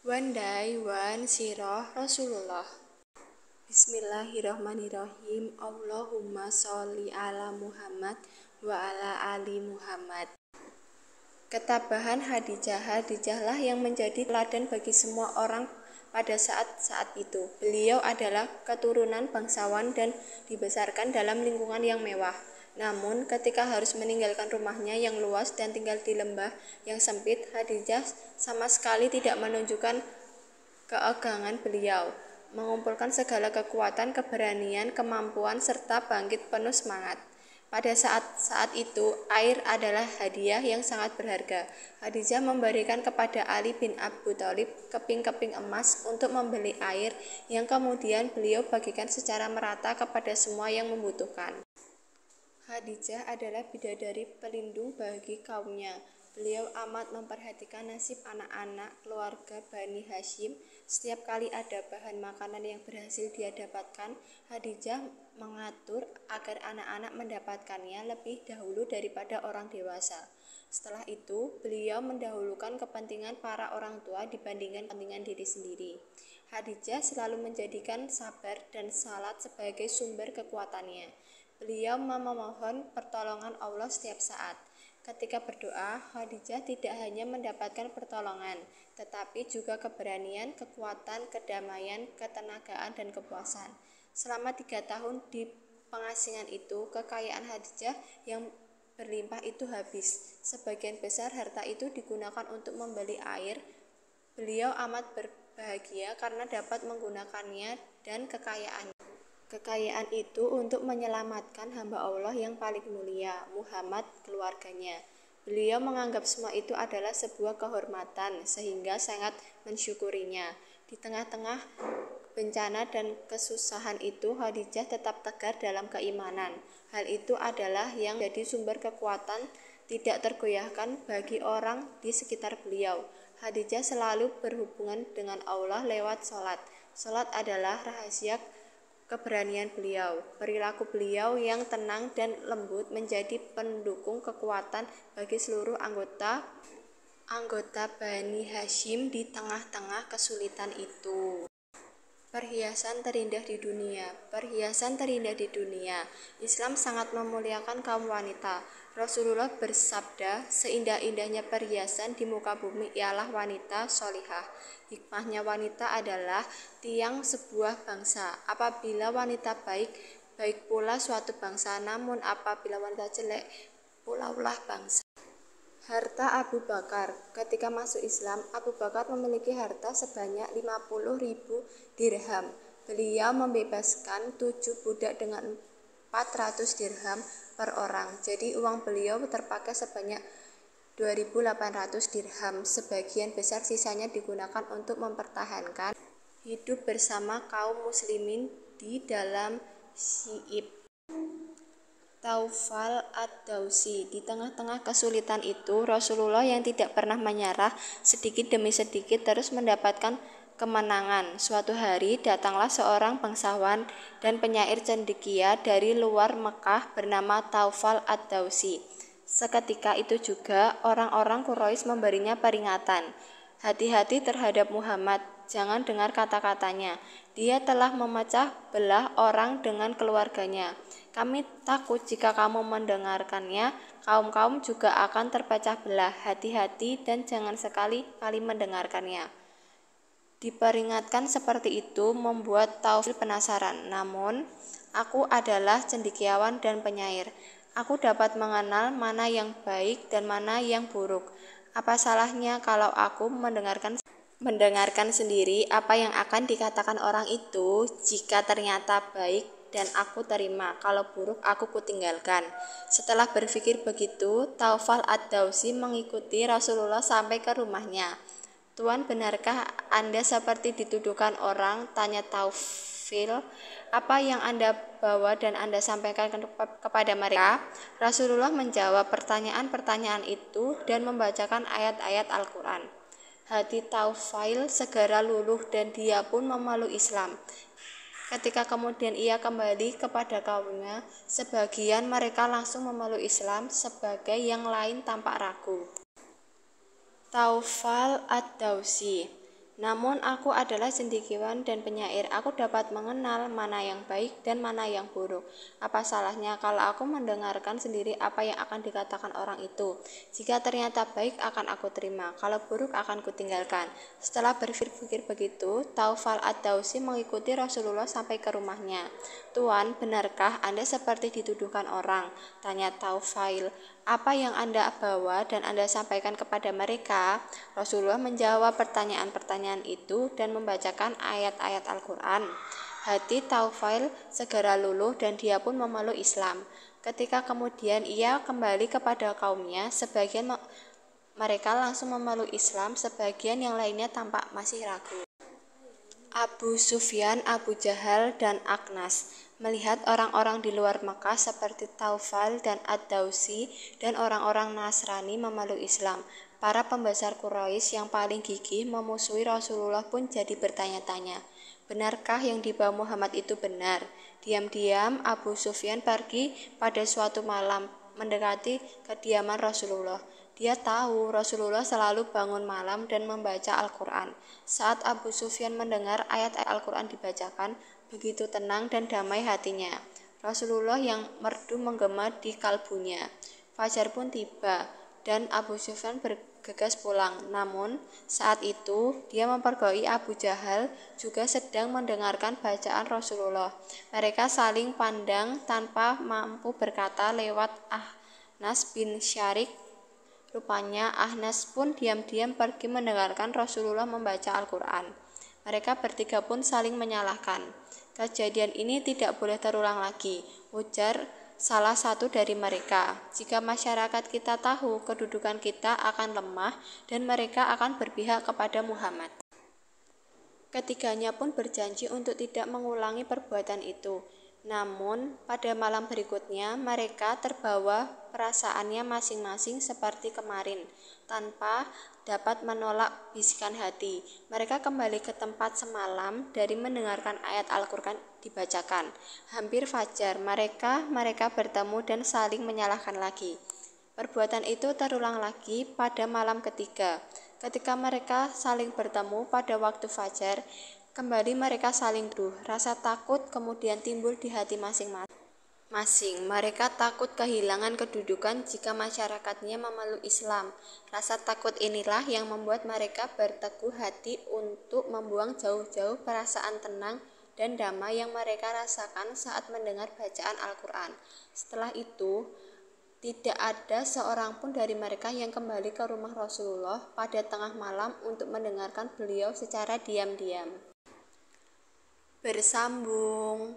One day, one sirah Rasulullah. Bismillahirrahmanirrahim. Allahumma sholli ala Muhammad wa ala ali Muhammad. Ketabahan Khadijah. Khadijahlah yang menjadi teladan bagi semua orang pada saat itu. Beliau adalah keturunan bangsawan dan dibesarkan dalam lingkungan yang mewah. Namun, ketika harus meninggalkan rumahnya yang luas dan tinggal di lembah yang sempit, Khadijah sama sekali tidak menunjukkan keegangan beliau, mengumpulkan segala kekuatan, keberanian, kemampuan, serta bangkit penuh semangat. Pada saat itu, air adalah hadiah yang sangat berharga. Khadijah memberikan kepada Ali bin Abu Thalib keping-keping emas untuk membeli air yang kemudian beliau bagikan secara merata kepada semua yang membutuhkan. Khadijah adalah bidadari pelindung bagi kaumnya. Beliau amat memperhatikan nasib anak-anak keluarga Bani Hashim. Setiap kali ada bahan makanan yang berhasil dia dapatkan, Khadijah mengatur agar anak-anak mendapatkannya lebih dahulu daripada orang dewasa. Setelah itu, beliau mendahulukan kepentingan para orang tua dibandingkan kepentingan diri sendiri. Khadijah selalu menjadikan sabar dan salat sebagai sumber kekuatannya. Beliau memohon pertolongan Allah setiap saat. Ketika berdoa, Khadijah tidak hanya mendapatkan pertolongan, tetapi juga keberanian, kekuatan, kedamaian, ketenagaan, dan kepuasan. Selama 3 tahun di pengasingan itu, kekayaan Khadijah yang berlimpah itu habis. Sebagian besar harta itu digunakan untuk membeli air. Beliau amat berbahagia karena dapat menggunakannya dan kekayaan itu untuk menyelamatkan hamba Allah yang paling mulia, Muhammad, keluarganya. Beliau menganggap semua itu adalah sebuah kehormatan sehingga sangat mensyukurinya. Di tengah-tengah bencana dan kesusahan itu, Khadijah tetap tegar dalam keimanan. Hal itu adalah yang jadi sumber kekuatan tidak tergoyahkan bagi orang di sekitar beliau. Khadijah selalu berhubungan dengan Allah lewat sholat. Sholat adalah rahasia keberanian beliau. Perilaku beliau yang tenang dan lembut menjadi pendukung kekuatan bagi seluruh anggota Bani Hashim di tengah-tengah kesulitan itu. Perhiasan terindah di dunia. Islam sangat memuliakan kaum wanita. Rasulullah bersabda, seindah-indahnya perhiasan di muka bumi ialah wanita sholihah. Hikmahnya wanita adalah tiang sebuah bangsa. Apabila wanita baik, baik pula suatu bangsa. Namun apabila wanita jelek, pulaulah bangsa. Harta Abu Bakar. Ketika masuk Islam, Abu Bakar memiliki harta sebanyak 50.000 dirham. Beliau membebaskan 7 budak dengan 400 dirham per orang. Jadi uang beliau terpakai sebanyak 2.800 dirham. Sebagian besar sisanya digunakan untuk mempertahankan hidup bersama kaum muslimin di dalam Syi'ib. Taufal ad-Dawsi. Di tengah-tengah kesulitan itu, Rasulullah yang tidak pernah menyerah, sedikit demi sedikit terus mendapatkan kemenangan. Suatu hari datanglah seorang bangsawan dan penyair cendekia dari luar Mekah bernama Taufal ad-Dawsi. Seketika itu juga orang-orang Quraisy memberinya peringatan. Hati-hati terhadap Muhammad, jangan dengar kata-katanya. Dia telah memecah belah orang dengan keluarganya. Kami takut jika kamu mendengarkannya, kaum-kaum juga akan terpecah belah. Hati-hati dan jangan sekali-kali mendengarkannya. Diperingatkan seperti itu membuat Taufil penasaran. Namun, aku adalah cendekiawan dan penyair. Aku dapat mengenal mana yang baik dan mana yang buruk. Apa salahnya kalau aku mendengarkan sendiri apa yang akan dikatakan orang itu? Jika ternyata baik dan aku terima, kalau buruk aku kutinggalkan. Setelah berpikir begitu, Taufal ad-Dawsi mengikuti Rasulullah sampai ke rumahnya. Tuan, benarkah Anda seperti dituduhkan orang? Tanya Taufil. Apa yang Anda bawa dan Anda sampaikan kepada mereka? Rasulullah menjawab pertanyaan-pertanyaan itu dan membacakan ayat-ayat Al-Quran. Hati Taufil segera luluh dan dia pun memeluk Islam. Ketika kemudian ia kembali kepada kaumnya, sebagian mereka langsung memeluk Islam, sebagai yang lain tampak ragu. Taufal ad-Dawsi. Namun aku adalah cendekiawan dan penyair. Aku dapat mengenal mana yang baik dan mana yang buruk. Apa salahnya kalau aku mendengarkan sendiri apa yang akan dikatakan orang itu? Jika ternyata baik akan aku terima, kalau buruk akan kutinggalkan. Setelah berpikir begitu, Taufal ad-Dausi mengikuti Rasulullah sampai ke rumahnya. Tuan, benarkah Anda seperti dituduhkan orang? Tanya Taufail. Apa yang Anda bawa dan Anda sampaikan kepada mereka? Rasulullah menjawab pertanyaan-pertanyaan itu dan membacakan ayat-ayat Al-Quran. Hati Taufail segera luluh dan dia pun memeluk Islam. Ketika kemudian ia kembali kepada kaumnya, sebagian mereka langsung memeluk Islam, sebagian yang lainnya tampak masih ragu. Abu Sufyan, Abu Jahal, dan Akhnas melihat orang-orang di luar Mekah seperti Taufal dan Ad-Dausi dan orang-orang Nasrani memeluk Islam. Para pembesar Quraisy yang paling gigih memusuhi Rasulullah pun jadi bertanya-tanya, benarkah yang dibawa Muhammad itu benar? Diam-diam Abu Sufyan pergi pada suatu malam mendekati kediaman Rasulullah. Dia tahu Rasulullah selalu bangun malam dan membaca Al-Quran. Saat Abu Sufyan mendengar ayat-ayat Al-Quran dibacakan, begitu tenang dan damai hatinya. Rasulullah yang merdu menggema di kalbunya. Fajar pun tiba dan Abu Sufyan bergegas pulang. Namun saat itu dia mempergoki Abu Jahal juga sedang mendengarkan bacaan Rasulullah. Mereka saling pandang tanpa mampu berkata lewat Ahnas bin Syarik. Rupanya Ahnas pun diam-diam pergi mendengarkan Rasulullah membaca Al-Quran. Mereka bertiga pun saling menyalahkan. Kejadian ini tidak boleh terulang lagi, ujar salah satu dari mereka. Jika masyarakat kita tahu, kedudukan kita akan lemah dan mereka akan berpihak kepada Muhammad. Ketiganya pun berjanji untuk tidak mengulangi perbuatan itu. Namun, pada malam berikutnya, mereka terbawa perasaannya masing-masing seperti kemarin, tanpa dapat menolak bisikan hati. Mereka kembali ke tempat semalam dari mendengarkan ayat Al-Quran dibacakan. Hampir fajar, mereka bertemu dan saling menyalahkan lagi. Perbuatan itu terulang lagi pada malam ketiga. Ketika mereka saling bertemu pada waktu fajar, kembali mereka saling tuduh. Rasa takut kemudian timbul di hati masing-masing. Mereka takut kehilangan kedudukan jika masyarakatnya memeluk Islam. Rasa takut inilah yang membuat mereka berteguh hati untuk membuang jauh-jauh perasaan tenang dan damai yang mereka rasakan saat mendengar bacaan Al-Quran. Setelah itu, tidak ada seorang pun dari mereka yang kembali ke rumah Rasulullah pada tengah malam untuk mendengarkan beliau secara diam-diam. Bersambung.